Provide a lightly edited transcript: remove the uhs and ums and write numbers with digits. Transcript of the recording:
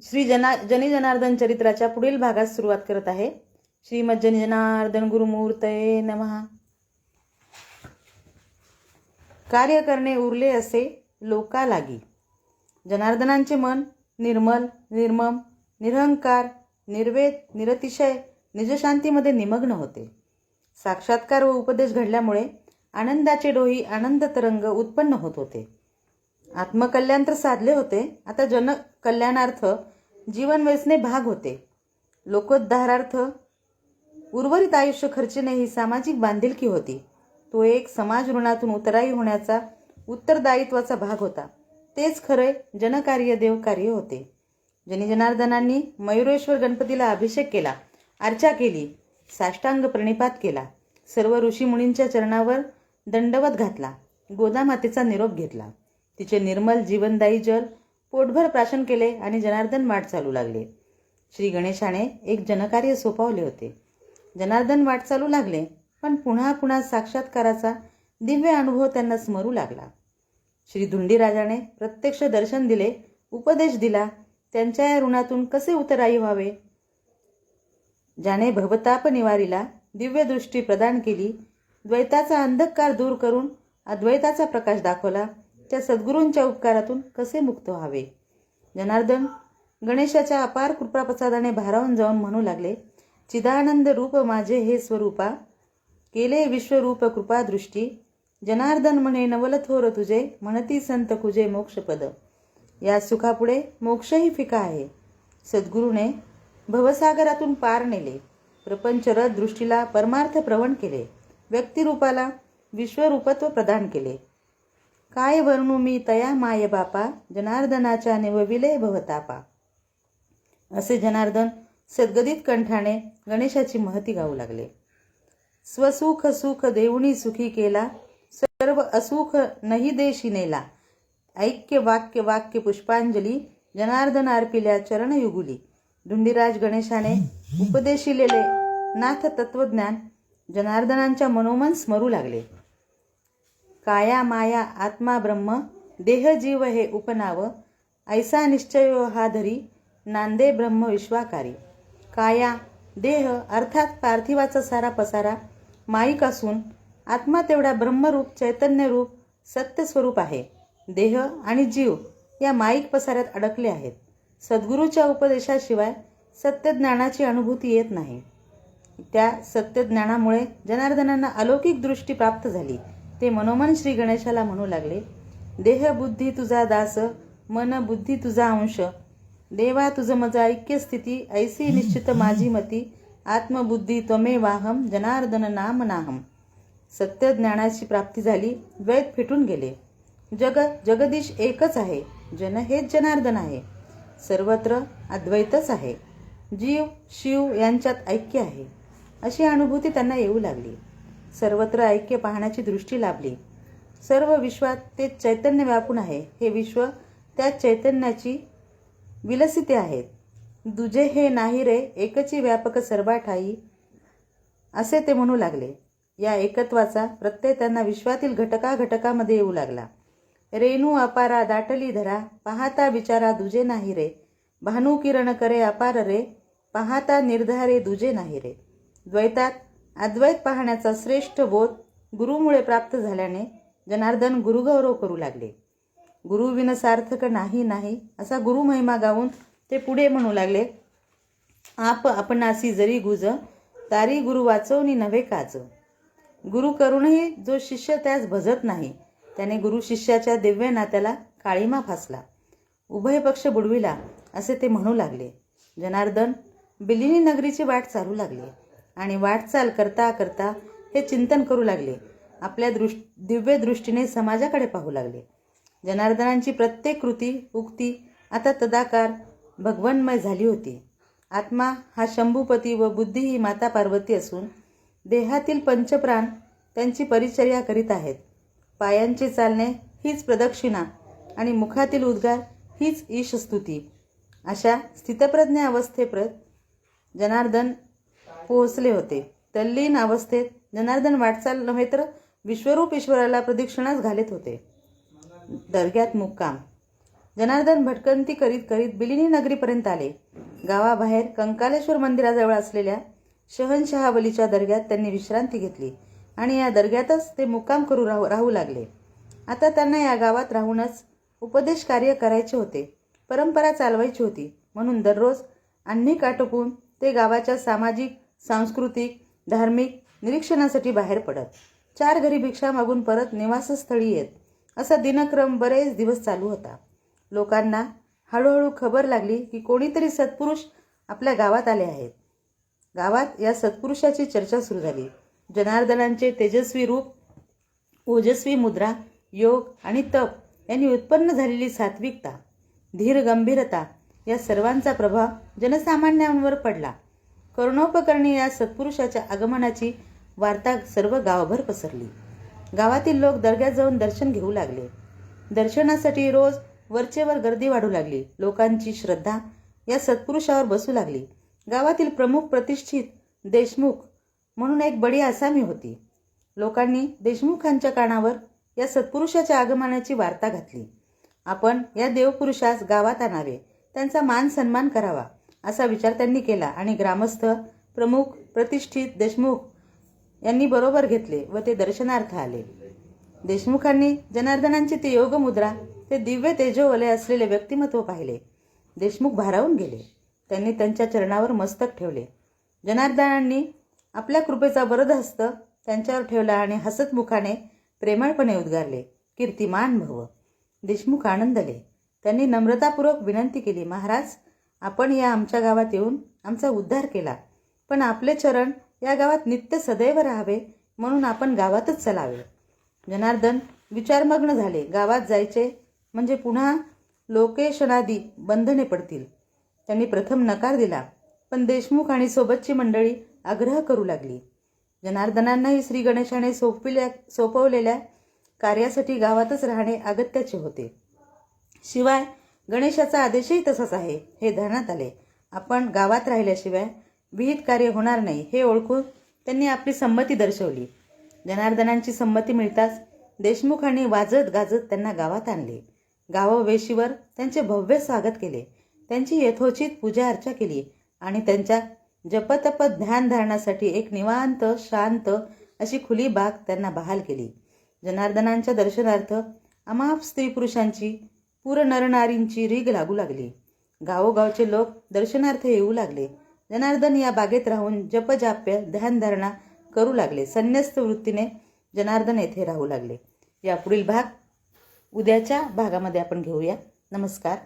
श्री जनी जनार्दन चरित्राच्या पुढील भागास सुरुवात करत आहे. श्रीमद जनी जनार्दन गुरुमूर्तये नमः. कार्य करणे उरले असे लोका लागी. जनार्दनांचे मन निर्मल, निर्मम, निरहंकार, निर्वेद, निरतिशय, निजशांतीमध्ये निमग्न होते. साक्षात्कार व उपदेश घडल्यामुळे आनंदाचे डोही आनंद तरंग उत्पन्न होत होते. आत्मकल्याण तर साधले होते, आता जनकल्याणार्थ जीवन वेचणे भाग होते. लोकोद्धारार्थ उर्वरित आयुष्य खर्चणे ही सामाजिक बांधिलकी होती. तो एक समाज ऋणातून उतराई होण्याचा उत्तरदायित्वाचा भाग होता. तेच खरे जनकार्य देवकार्य होते. जनी जनार्दनांनी मयुरेश्वर गणपतीला अभिषेक केला, अर्चा केली, साष्टांग प्रणिपात केला, सर्व ऋषीमुनींच्या चरणावर दंडवत घातला, गोदामातेचा निरोप घेतला, तिचे निर्मल जीवनदायी जल पोटभर प्राशन केले आणि जनार्दन वाट चालू लागले. श्री गणेशाने एक जनकार्य सोपवले होते. जनार्दन वाट चालू लागले, पण पुन्हा पुन्हा साक्षात्काराचा दिव्य अनुभव त्यांना स्मरू लागला. श्री धुंडीराजाने प्रत्यक्ष दर्शन दिले, उपदेश दिला, त्यांच्या या ऋणातून कसे उतराई व्हावे. ज्याने भवताप निवारीला दिव्य दृष्टी प्रदान केली, द्वैताचा अंधकार दूर करून अद्वैताचा प्रकाश दाखवला, त्या सद्गुरूंच्या उपकारातून कसे मुक्त व्हावे. जनार्दन गणेशाच्या अपार कृपाप्रसादाने भारावून जाऊन म्हणू लागले, चिदानंद रूप माझे हे स्वरूपा, केले विश्वरूप कृपादृष्टी, जनार्दन म्हणे नवल थोर तुझे, म्हणती संत कुजे मोक्षपद. या सुखापुढे मोक्षही फिका आहे. सद्गुरूने भवसागरातून पार नेले, प्रपंचरथ दृष्टीला परमार्थ प्रवण केले, व्यक्तिरूपाला विश्वरूपत्व प्रदान केले. काय वर्णू मी तया माय बापा, जनार्दनाच्या निवविले भवतापा. असे जनार्दन सद्गदित कंठाने गणेशाची महती गाऊ लागले. स्वसुख सुख देऊनी सुखी केला, सर्व असुख नाही देशी नेला. ऐक्य वाक्य वाक्य पुष्पांजली, जनार्दन अर्पिल्या चरण युगुली. धुंडीराज गणेशाने उपदेशिलेले नाथ तत्वज्ञान जनार्दनांच्या मनोमन स्मरू लागले. काया माया आत्मा ब्रह्म, देह जीव हे उपनाव, ऐसा निश्चयो हा धरी, नांदे ब्रह्म विश्वाकारी. काया देह अर्थात पार्थिवाचा सारा पसारा माईक असून, आत्मा तेवढा ब्रह्मरूप चैतन्यरूप सत्य स्वरूप आहे. देह आणि जीव या माईक पसाऱ्यात अडकले आहेत. सद्गुरूच्या उपदेशाशिवाय सत्यज्ञानाची अनुभूती येत नाही. त्या सत्यज्ञानामुळे जनार्दनांना अलौकिक दृष्टी प्राप्त झाली. ते मनोमन श्री गणेशाला म्हणू लागले, देह बुद्धी तुझा दास, मन बुद्धी तुझा अंश, देवा तुझ मज ऐक्य स्थिती, ऐसी निश्चित माझी मती, आत्मबुद्धी त्वमेवाहम, जनार्दन नाम नाहम. सत्य ज्ञानाची प्राप्ती झाली, द्वैत फिटून गेले. जगदीश एकच आहे, जन हेच जनार्दन आहे. सर्वत्र अद्वैतच आहे. जीव शिव यांच्यात ऐक्य आहे, अशी अनुभूती त्यांना येऊ लागली. सर्वत्र ऐक्य पाहण्याची दृष्टी लाभली. सर्व विश्वात ते चैतन्य व्यापून आहे. हे विश्व त्या चैतन्याची विलसिते आहेत. दुजे हे नाही रे, एकची व्यापक सर्वा ठाई, असे ते म्हणू लागले. या एकत्वाचा प्रत्यय त्यांना विश्वातील घटकामध्ये येऊ लागला. रेणू अपारा दाटली धरा, पाहता विचारा दुजे नाही रे, भानू किरण करे अपार रे, पाहता निर्धारे दुजे नाही रे. द्वैतात अद्वैत पाहण्याचा श्रेष्ठ बोध गुरुमुळे प्राप्त झाल्याने जनार्दन गुरुगौरव करू लागले. गुरुविन सार्थक नाही नाही असा गुरुमहिमा गाऊन ते पुढे म्हणू लागले, आप आपणासी जरी गुज, तारी गुरु वाचवणी नव्हे काज. गुरु करूनही जो शिष्य त्यास भजत नाही, त्याने गुरु शिष्याच्या दिव्य नात्याला काळीमा फासला, उभय पक्ष बुडविला, असे ते म्हणू लागले. जनार्दन बिलिनी नगरीची वाट चालू लागले आणि वाटचाल करता करता हे चिंतन करू लागले. आपल्या दिव्य दृष्टीने समाजाकडे पाहू लागले. जनार्दनांची प्रत्येक कृती उक्ती आता तदाकार भगवन्मय झाली होती. आत्मा हा शंभूपती व बुद्धी ही माता पार्वती असून, देहातील पंचप्राण त्यांची परिचर्या करीत आहेत. पायांचे चालणे हीच प्रदक्षिणा आणि मुखातील उद्गार हीच ईशस्तुती. अशा स्थितप्रज्ञ अवस्थेप्रत जनार्दन पोहोचले होते. तल्लीन अवस्थेत जनार्दन वाटचाल नव्हे तर विश्वरूप ईश्वराला प्रदक्षिणाच घालत होते. दर्ग्यात मुक्काम. जनार्दन भटकंती करीत करीत बिलिनी नगरीपर्यंत आले. गावाबाहेर कंकालेश्वर मंदिराजवळ असलेल्या शहनशहावलीच्या दर्ग्यात त्यांनी विश्रांती घेतली आणि या दर्ग्यातच ते मुक्काम करू राहू लागले. आता त्यांना या गावात राहूनच उपदेश कार्य करायचे होते, परंपरा चालवायची होती. म्हणून दररोज आन्निक आटोपून ते गावाच्या सामाजिक, सांस्कृतिक, धार्मिक निरीक्षणासाठी बाहेर पडत. 4 घरी भिक्षा मागून परत निवासस्थळी येत. असा दिनक्रम बरेच दिवस चालू होता. लोकांना हळूहळू खबर लागली की कोणीतरी सत्पुरुष आपल्या गावात आले आहेत. गावात या सत्पुरुषाची चर्चा सुरू झाली. जनार्दनांचे तेजस्वी रूप, ओजस्वी मुद्रा, योग आणि तप यांनी उत्पन्न झालेली सात्विकता, धीर गंभीरता या सर्वांचा प्रभाव जनसामान्यांवर पडला. करुणोपकरणी या सत्पुरुषाच्या आगमनाची वार्ता सर्व गावभर पसरली. गावातील लोक दर्ग्यात जाऊन दर्शन घेऊ लागले. दर्शनासाठी रोज वरचेवर गर्दी वाढू लागली. लोकांची श्रद्धा या सत्पुरुषावर बसू लागली. गावातील प्रमुख प्रतिष्ठित देशमुख म्हणून एक बडी आसामी होती. लोकांनी देशमुखांच्या कानावर या सत्पुरुषाच्या आगमनाची वार्ता घातली. आपण या देवपुरुषास गावात आणावे, त्यांचा मान सन्मान करावा असा विचार त्यांनी केला आणि ग्रामस्थ, प्रमुख, प्रतिष्ठित देशमुख यांनी बरोबर घेतले व ते दर्शनार्थ आले. देशमुखांनी जनार्दनांची ती योगमुद्रा, ते दिव्य तेजोवलय असलेले व्यक्तिमत्व पाहिले. देशमुख भारावून गेले. त्यांनी त्यांच्या चरणावर मस्तक ठेवले. जनार्दनांनी आपल्या कृपेचा वरदहस्त त्यांच्यावर ठेवला आणि हसतमुखाने प्रेमळपणे उद्गारले, कीर्तिमान भव. देशमुख आनंदले. त्यांनी नम्रतापूर्वक विनंती केली, महाराज, आपण या आमच्या गावात येऊन आमचा उद्धार केला, पण आपले चरण या गावात नित्य सदैव राहावे म्हणून आपण गावातच चलावे. जनार्दन विचारमग्न झाले. गावात जायचे म्हणजे पुन्हा लोकेशनादी बंधने पडतील. त्यांनी प्रथम नकार दिला, पण देशमुख आणि सोबतची मंडळी आग्रह करू लागली. जनार्दनांनाही श्री गणेशाने सोपवलेल्या कार्यासाठी गावातच राहणे अगत्याचे होते. शिवाय गणेशाचा आदेशही तसाच आहे हे ध्यानात आले. आपण गावात राहिल्याशिवाय विहित कार्य होणार नाही हे ओळखून त्यांनी आपली संमती दर्शवली. जनार्दनांची संमती मिळताच देशमुखांनी वाजत गाजत त्यांना गावात आणले. गाववेशीवर त्यांचे भव्य स्वागत केले. त्यांची यथोचित पूजा अर्चा केली आणि त्यांच्या जपतप ध्यानधारणासाठी एक निवांत, शांत अशी खुली बाग त्यांना बहाल केली. जनार्दनांच्या दर्शनार्थ अमाप स्त्री पुरुषांची, पूर नरनारींची रीग लागू लागली. गावोगावचे लोक दर्शनार्थ येऊ लागले. जनार्दन या बागेत राहून जपजाप्य ध्यानधारणा करू लागले. संन्यस्त वृत्तीने जनार्दन येथे राहू लागले. या पुढील भाग उद्याच्या भागामध्ये आपण घेऊया. नमस्कार.